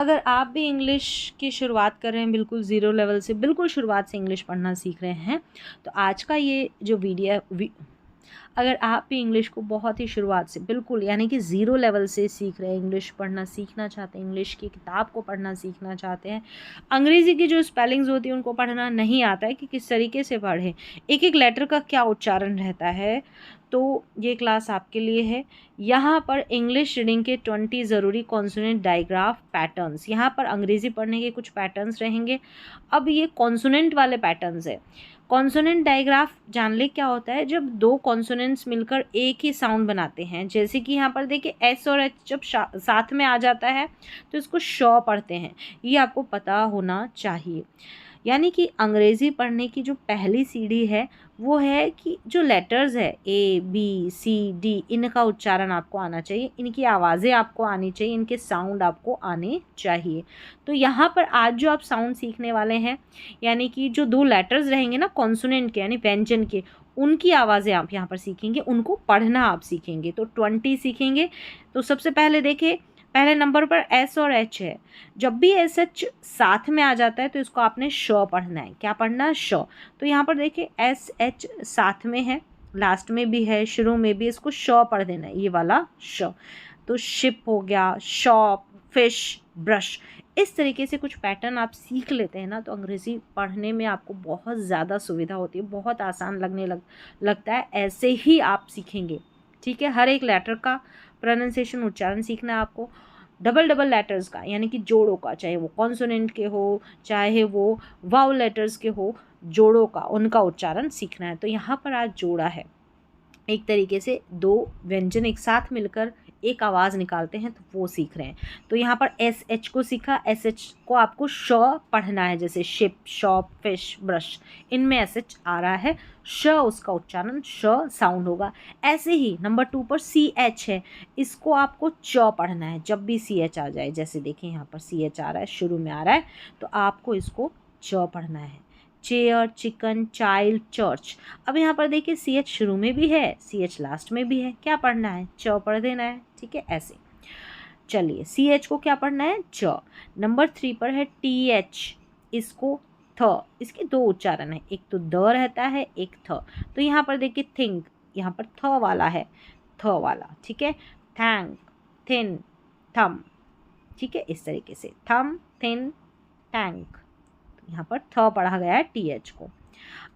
अगर आप भी इंग्लिश की शुरुआत कर रहे हैं, बिल्कुल ज़ीरो लेवल से, बिल्कुल शुरुआत से इंग्लिश पढ़ना सीख रहे हैं, तो आज का ये जो अगर आप भी इंग्लिश को बहुत ही शुरुआत से बिल्कुल यानी कि ज़ीरो लेवल से सीख रहे हैं, इंग्लिश पढ़ना सीखना चाहते हैं, इंग्लिश की किताब को पढ़ना सीखना चाहते हैं, अंग्रेज़ी की जो स्पेलिंग्स होती है उनको पढ़ना नहीं आता है कि किस तरीके से पढ़ें, एक एक लेटर का क्या उच्चारण रहता है, तो ये क्लास आपके लिए है। यहाँ पर इंग्लिश रीडिंग के 20 ज़रूरी कॉन्सोनेंट डायग्राफ पैटर्न्स, यहाँ पर अंग्रेज़ी पढ़ने के कुछ पैटर्न्स रहेंगे। अब ये कॉन्सोनेंट वाले पैटर्न्स है। कॉन्सोनेंट डायग्राफ जान ले क्या होता है, जब दो कॉन्सोनेंट्स मिलकर एक ही साउंड बनाते हैं, जैसे कि यहाँ पर देखिए एस और एच जब साथ में आ जाता है तो इसको शॉ पढ़ते हैं, ये आपको पता होना चाहिए। यानी कि अंग्रेज़ी पढ़ने की जो पहली सीढ़ी है वो है कि जो लेटर्स है ए बी सी डी, इनका उच्चारण आपको आना चाहिए, इनकी आवाज़ें आपको आनी चाहिए, इनके साउंड आपको आने चाहिए। तो यहाँ पर आज जो आप साउंड सीखने वाले हैं, यानी कि जो दो लेटर्स रहेंगे ना कॉन्सोनेंट के यानी व्यंजन के, उनकी आवाज़ें आप यहाँ पर सीखेंगे, उनको पढ़ना आप सीखेंगे। तो 20 सीखेंगे। तो सबसे पहले देखिए, पहले नंबर पर एस और एच है, जब भी एस एच साथ में आ जाता है तो इसको आपने श पढ़ना है। क्या पढ़ना है? श। तो यहाँ पर देखिए एस एच साथ में है, लास्ट में भी है, शुरू में भी, इसको श पढ़ देना है, ये वाला श। तो शिप हो गया, शॉप, फिश, ब्रश, इस तरीके से कुछ पैटर्न आप सीख लेते हैं ना, तो अंग्रेज़ी पढ़ने में आपको बहुत ज़्यादा सुविधा होती है, बहुत आसान लगता है। ऐसे ही आप सीखेंगे, ठीक है। हर एक लेटर का प्रोनाउंसिएशन, उच्चारण सीखना है आपको। डबल डबल लेटर्स का यानी कि जोड़ों का, चाहे वो कॉन्सोनेंट के हो चाहे वो वाउल लेटर्स के हो, जोड़ों का, उनका उच्चारण सीखना है। तो यहाँ पर आज जोड़ा है, एक तरीके से दो व्यंजन एक साथ मिलकर एक आवाज़ निकालते हैं, तो वो सीख रहे हैं। तो यहाँ पर एस एच को सीखा, एस एच को आपको श पढ़ना है, जैसे शिप, शॉप, फिश, ब्रश, इनमें एस एच आ रहा है, श उसका उच्चारण श साउंड होगा। ऐसे ही नंबर 2 पर सी एच है, इसको आपको च पढ़ना है जब भी सी एच आ जाए। जैसे देखिए यहाँ पर सी एच आ रहा है, शुरू में आ रहा है, तो आपको इसको च पढ़ना है। Chair, chicken, child, church. अब यहाँ पर देखिए सी एच शुरू में भी है, सी एच लास्ट में भी है, क्या पढ़ना है? च पढ़ देना है, ठीक है। ऐसे चलिए, सी एच को क्या पढ़ना है? च। नंबर 3 पर है टी एच, इसको थ, इसके दो उच्चारण है, एक तो द रहता है, एक थ। तो यहाँ पर देखिए थिंक, यहाँ पर थ वाला है, थ वाला, ठीक है। थैंक, थिन, थम, ठीक है, इस तरीके से थम, थिन, टैंक। यहाँ पर थ पढ़ा गया है टी एच को।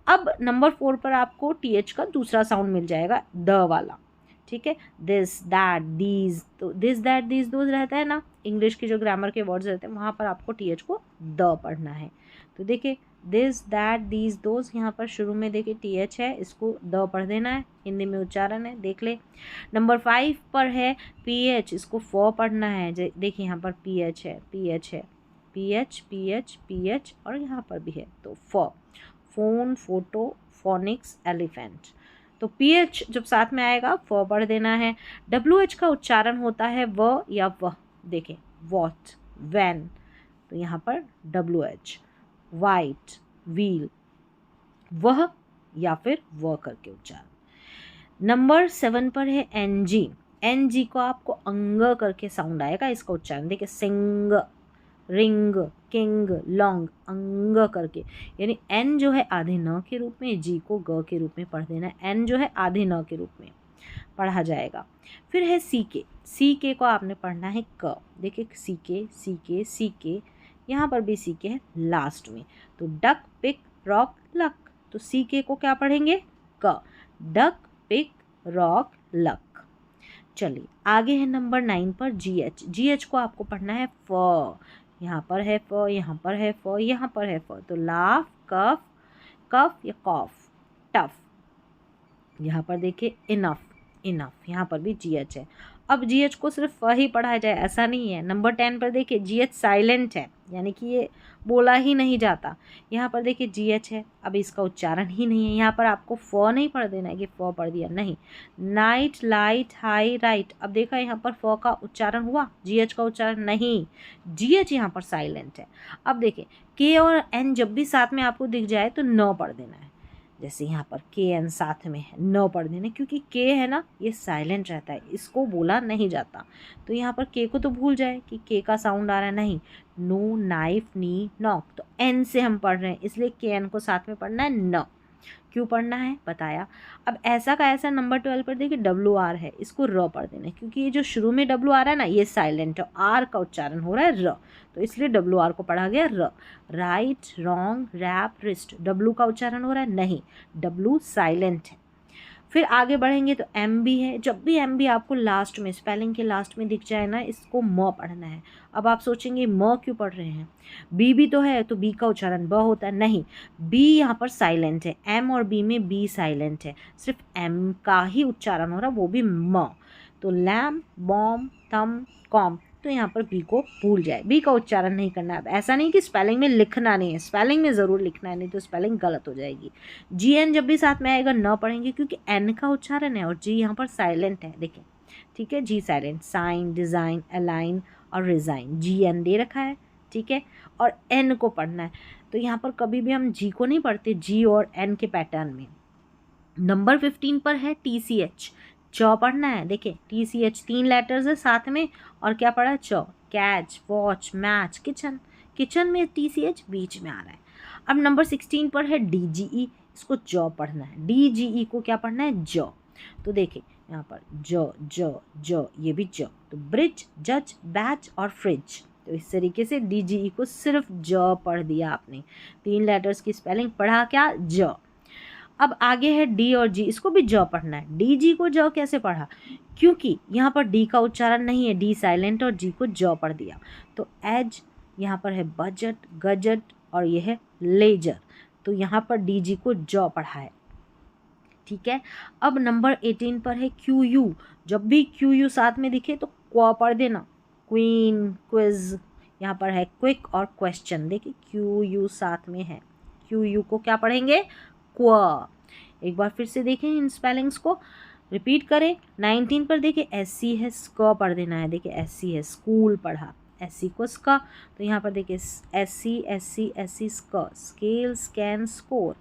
अब नंबर 4 पर आपको टी एच का दूसरा साउंड मिल जाएगा, द वाला, ठीक है। दिस, दैट, दीज, तो दिस, दैट, दीज, दोज रहता है ना, इंग्लिश के जो ग्रामर के वर्ड्स रहते हैं, वहाँ पर आपको टी एच को द पढ़ना है। तो देखिए दिस, दैट, दीज, दोज, यहाँ पर शुरू में देखिए टी एच है, इसको द पढ़ देना है, हिंदी में उच्चारण है, देख ले। नंबर 5 पर है पी एच, इसको फ पढ़ना है। देखिए यहाँ पर पी एच है, पी एच है, P H, P H, P H, और यहाँ पर भी है, तो फ, फोन, फोटो, फोनिक्स, एलिफेंट। तो पी एच जब साथ में आएगा फ पढ़ देना है। डब्ल्यू एच का उच्चारण होता है व या वह, देखें वॉट, वैन, तो यहाँ पर डब्ल्यू एच। वाइट, व्हील, वह या फिर वह करके उच्चारण। नंबर 7 पर है एन जी, एन जी को आपको अंग करके साउंड आएगा, इसका उच्चारण देखिए सिंग, रिंग, किंग, लॉन्ग, अंग करके, यानी एन जो है आधे न के रूप में, जी को ग के रूप में पढ़ देना है, एन जो है आधे न के रूप में पढ़ा जाएगा। फिर है सी के, सी के को आपने पढ़ना है क, देखिए सी के, सी के, सी के, यहाँ पर भी सी के है लास्ट में, तो डक, पिक, रॉक, लक, तो सी के को क्या पढ़ेंगे? क, डक, पिक, रॉक, लक। चलिए आगे है नंबर 9 पर जी एच, जी एच को आपको पढ़ना है फ, यहाँ पर है फ, यहाँ पर है फ, यहाँ पर है फ, तो लाफ, कफ, कफ या कॉफ, टफ। यहाँ पर देखिए इनफ, इनफ, यहाँ पर भी जी एच है। अब जी एच को सिर्फ फ ही पढ़ा जाए ऐसा नहीं है। नंबर 10 पर देखिए जी एच साइलेंट है, यानी कि ये बोला ही नहीं जाता। यहाँ पर देखिए जी एच है, अब इसका उच्चारण ही नहीं है। यहाँ पर आपको फ नहीं पढ़ देना है कि फ पढ़ दिया, नहीं। नाइट, लाइट, हाई, राइट, अब देखा यहाँ पर फ का उच्चारण हुआ, जी एच का उच्चारण नहीं, जी एच यहाँ पर साइलेंट है। अब देखिए के और एन जब भी साथ में आपको दिख जाए तो न पढ़ देना है, जैसे यहाँ पर के एन साथ में है, न पढ़ देना, क्योंकि के है ना ये साइलेंट रहता है, इसको बोला नहीं जाता। तो यहाँ पर के को तो भूल जाए कि के का साउंड आ रहा है, नहीं, नो, नाइफ, नी, नॉक, तो एन से हम पढ़ रहे हैं, इसलिए के एन को साथ में पढ़ना है, न। क्यों पढ़ना है बताया। अब ऐसा का ऐसा नंबर 12 पर देखिए डब्ल्यू आर है, इसको र पढ़ देना है, क्योंकि ये जो शुरू में डब्ल्यू आ रहा है ना ये साइलेंट है, आर का उच्चारण हो रहा है र, तो इसलिए डब्ल्यू आर को पढ़ा गया र। Right, wrong, wrap, wrist, W का उच्चारण हो रहा है, नहीं, डब्ल्यू साइलेंट है। फिर आगे बढ़ेंगे तो एम भी है, जब भी एम भी आपको लास्ट में, स्पेलिंग के लास्ट में दिख जाए ना, इसको म पढ़ना है। अब आप सोचेंगे म क्यों पढ़ रहे हैं, बी भी तो है, तो बी का उच्चारण ब होता है, नहीं, बी यहाँ पर साइलेंट है, एम और बी में बी साइलेंट है, सिर्फ एम का ही उच्चारण हो रहा है, वो भी म। तो लैम, बॉम, थम, कॉम, तो यहाँ पर बी को भूल जाए, बी का उच्चारण नहीं करना है। अब ऐसा नहीं कि स्पेलिंग में लिखना नहीं है, स्पेलिंग में ज़रूर लिखना है, नहीं तो स्पेलिंग गलत हो जाएगी। जी एन जब भी साथ में आएगा न पढ़ेंगे, क्योंकि एन का उच्चारण है और जी यहाँ पर साइलेंट है, देखें, ठीक है, जी साइलेंट, साइन, डिज़ाइन, अलाइन और रिज़ाइन, जी एन दे रखा है, ठीक है, और एन को पढ़ना है। तो यहाँ पर कभी भी हम जी को नहीं पढ़ते जी और एन के पैटर्न में। नंबर 15 पर है टी सी एच, चौ पढ़ना है, देखिए टी सी एच 3 लेटर्स है साथ में, और क्या पढ़ा है, चौ, catch, watch, match, kitchen, kitchen में टी सी एच बीच में आ रहा है। अब नंबर 16 पर है डी जी ई, इसको जॉ पढ़ना है, डी जी ई को क्या पढ़ना है, जॉ। तो देखिए यहाँ पर जॉ, जॉ, जॉ, ये भी जॉ, तो ब्रिज, जज, बैच और फ्रिज, तो इस तरीके से डी जी ई को सिर्फ जॉ पढ़ दिया आपने, 3 लेटर्स की स्पेलिंग पढ़ा क्या, जॉ। अब आगे है डी और जी, इसको भी ज पढ़ना है। डी जी को ज कैसे पढ़ा, क्योंकि यहाँ पर डी का उच्चारण नहीं है, डी साइलेंट, और जी को ज पढ़ दिया। तो एज, यहाँ पर है बजट, गजट, और ये है लेजर, तो यहाँ पर डी जी को ज पढ़ा है, ठीक है। अब नंबर 18 पर है क्यू यू, जब भी क्यू यू साथ में दिखे तो क्व पढ़ देना, क्वीन, क्विज, यहाँ पर है क्विक और क्वेश्चन, देखिए क्यू यू साथ में है, क्यू यू को क्या पढ़ेंगे, क्व। एक बार फिर से देखें इन स्पेलिंग्स को, रिपीट करें। 19 पर देखिए एस सी है, स्क पढ़ देना है, देखिए एस सी है, स्कूल पढ़ा, एस सी को स्क, तो यहाँ पर देखिए S C, S C, S C, स्क, स्केल, स्कैन, स्कोर।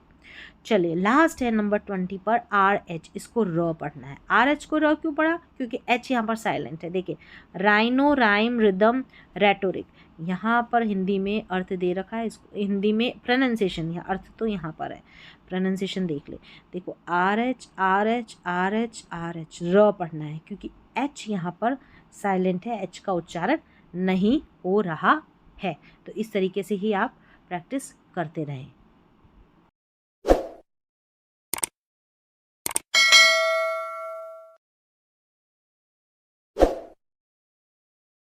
चलिए लास्ट है नंबर 20 पर आर एच, इसको र पढ़ना है। आर एच को र क्यों पढ़ा, क्योंकि एच यहाँ पर साइलेंट है, देखिए राइनो, राइम, रिदम, रेटोरिक, यहाँ पर हिंदी में अर्थ दे रखा है, इसको हिंदी में प्रोनाउंसिएशन, या अर्थ तो यहाँ पर है, प्रोनाउंसिएशन देख ले, देखो R H, R H, R H, R H, र पढ़ना है, क्योंकि एच यहाँ पर साइलेंट है, एच का उच्चारण नहीं हो रहा है। तो इस तरीके से ही आप प्रैक्टिस करते रहें।